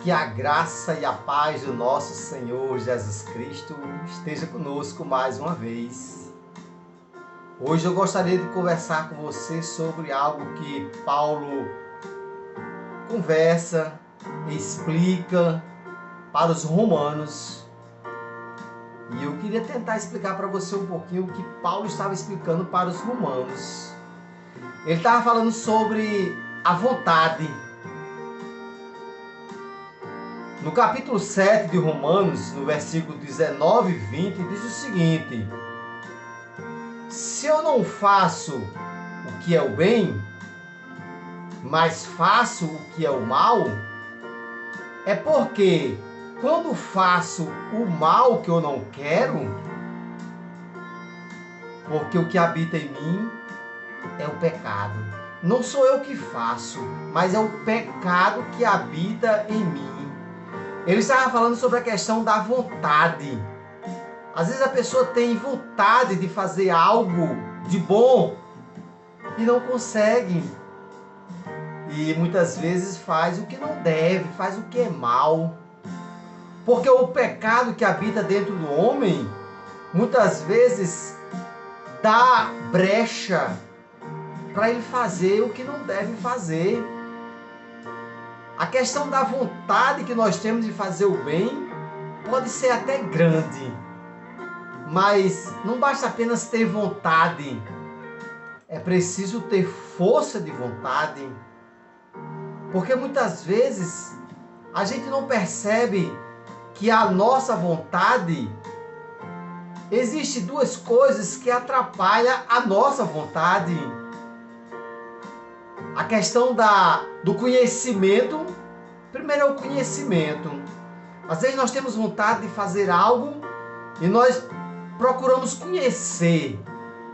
Que a graça e a paz do nosso Senhor Jesus Cristo esteja conosco mais uma vez. Hoje eu gostaria de conversar com você sobre algo que Paulo conversa, explica para os romanos. E eu queria tentar explicar para você um pouquinho o que Paulo estava explicando para os romanos. Ele estava falando sobre a vontade. No capítulo 7 de Romanos, no versículo 19 e 20, diz o seguinte: se eu não faço o que é o bem, mas faço o que é o mal, é porque quando faço o mal que eu não quero, porque o que habita em mim é o pecado. Não sou eu que faço, mas é o pecado que habita em mim. Ele estava falando sobre a questão da vontade. Às vezes a pessoa tem vontade de fazer algo de bom e não consegue. E muitas vezes faz o que não deve, faz o que é mal. Porque o pecado que habita dentro do homem, muitas vezes dá brecha para ele fazer o que não deve fazer. A questão da vontade que nós temos de fazer o bem pode ser até grande, mas não basta apenas ter vontade, é preciso ter força de vontade, porque muitas vezes a gente não percebe que a nossa vontade, existe duas coisas que atrapalham a nossa vontade. A questão do conhecimento. Primeiro é o conhecimento. Às vezes nós temos vontade de fazer algo e nós procuramos conhecer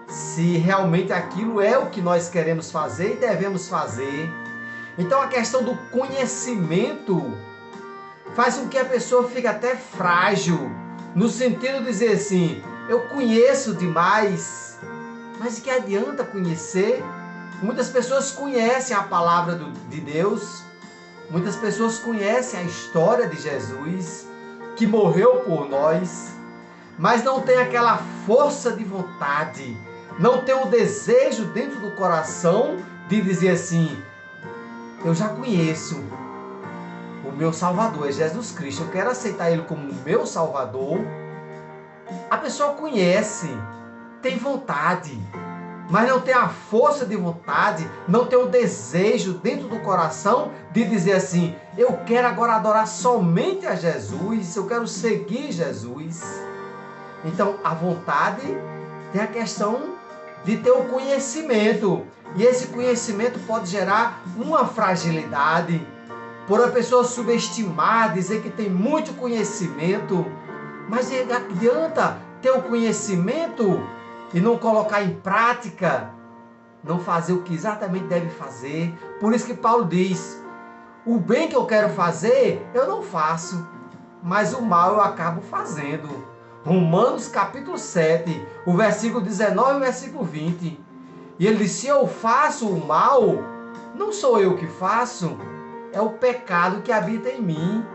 se realmente aquilo é o que nós queremos fazer e devemos fazer. Então a questão do conhecimento faz com que a pessoa fique até frágil, no sentido de dizer assim, eu conheço demais, mas de que adianta conhecer? Muitas pessoas conhecem a palavra de Deus, muitas pessoas conhecem a história de Jesus, que morreu por nós, mas não tem aquela força de vontade, não tem o desejo dentro do coração de dizer assim, eu já conheço o meu Salvador, é Jesus Cristo, eu quero aceitar Ele como meu Salvador. A pessoa conhece, tem vontade, mas não tem a força de vontade, não tem o desejo dentro do coração de dizer assim, eu quero agora adorar somente a Jesus, eu quero seguir Jesus. Então, a vontade tem a questão de ter o conhecimento, e esse conhecimento pode gerar uma fragilidade, por a pessoa subestimar, dizer que tem muito conhecimento, mas adianta ter o conhecimento e não colocar em prática, não fazer o que exatamente deve fazer. Por isso que Paulo diz, o bem que eu quero fazer, eu não faço, mas o mal eu acabo fazendo. Romanos capítulo 7, o versículo 19 e o versículo 20. E ele diz, se eu faço o mal, não sou eu que faço, é o pecado que habita em mim.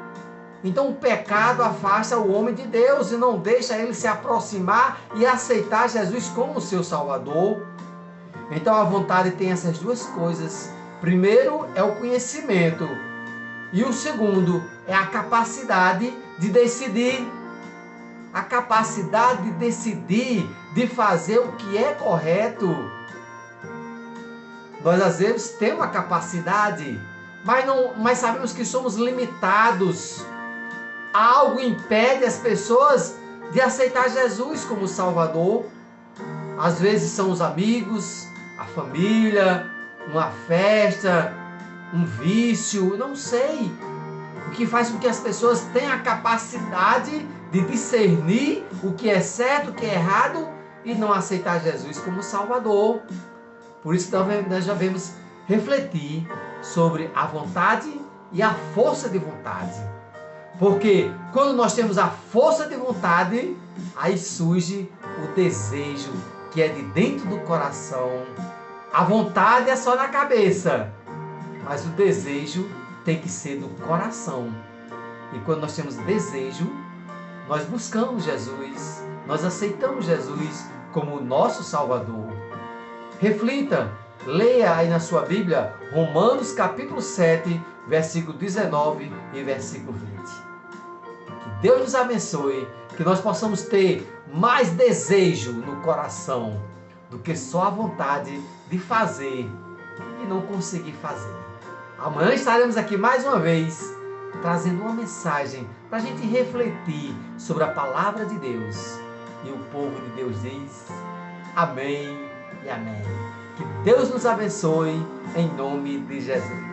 Então o pecado afasta o homem de Deus e não deixa ele se aproximar e aceitar Jesus como seu Salvador. Então a vontade tem essas duas coisas. Primeiro é o conhecimento e o segundo é a capacidade de decidir. A capacidade de decidir, de fazer o que é correto. Nós às vezes temos a capacidade, mas sabemos que somos limitados. Algo impede as pessoas de aceitar Jesus como Salvador. Às vezes são os amigos, a família, uma festa, um vício, não sei. O que faz com que as pessoas tenham a capacidade de discernir o que é certo, o que é errado e não aceitar Jesus como Salvador. Por isso nós devemos refletir sobre a vontade e a força de vontade. Porque quando nós temos a força de vontade, aí surge o desejo que é de dentro do coração. A vontade é só na cabeça, mas o desejo tem que ser do coração. E quando nós temos desejo, nós buscamos Jesus, nós aceitamos Jesus como o nosso Salvador. Reflita, leia aí na sua Bíblia Romanos capítulo 7, versículo 19 e versículo 20. Que Deus nos abençoe, que nós possamos ter mais desejo no coração do que só a vontade de fazer e não conseguir fazer. Amanhã estaremos aqui mais uma vez, trazendo uma mensagem para a gente refletir sobre a palavra de Deus. E o povo de Deus diz: amém e amém. Que Deus nos abençoe em nome de Jesus.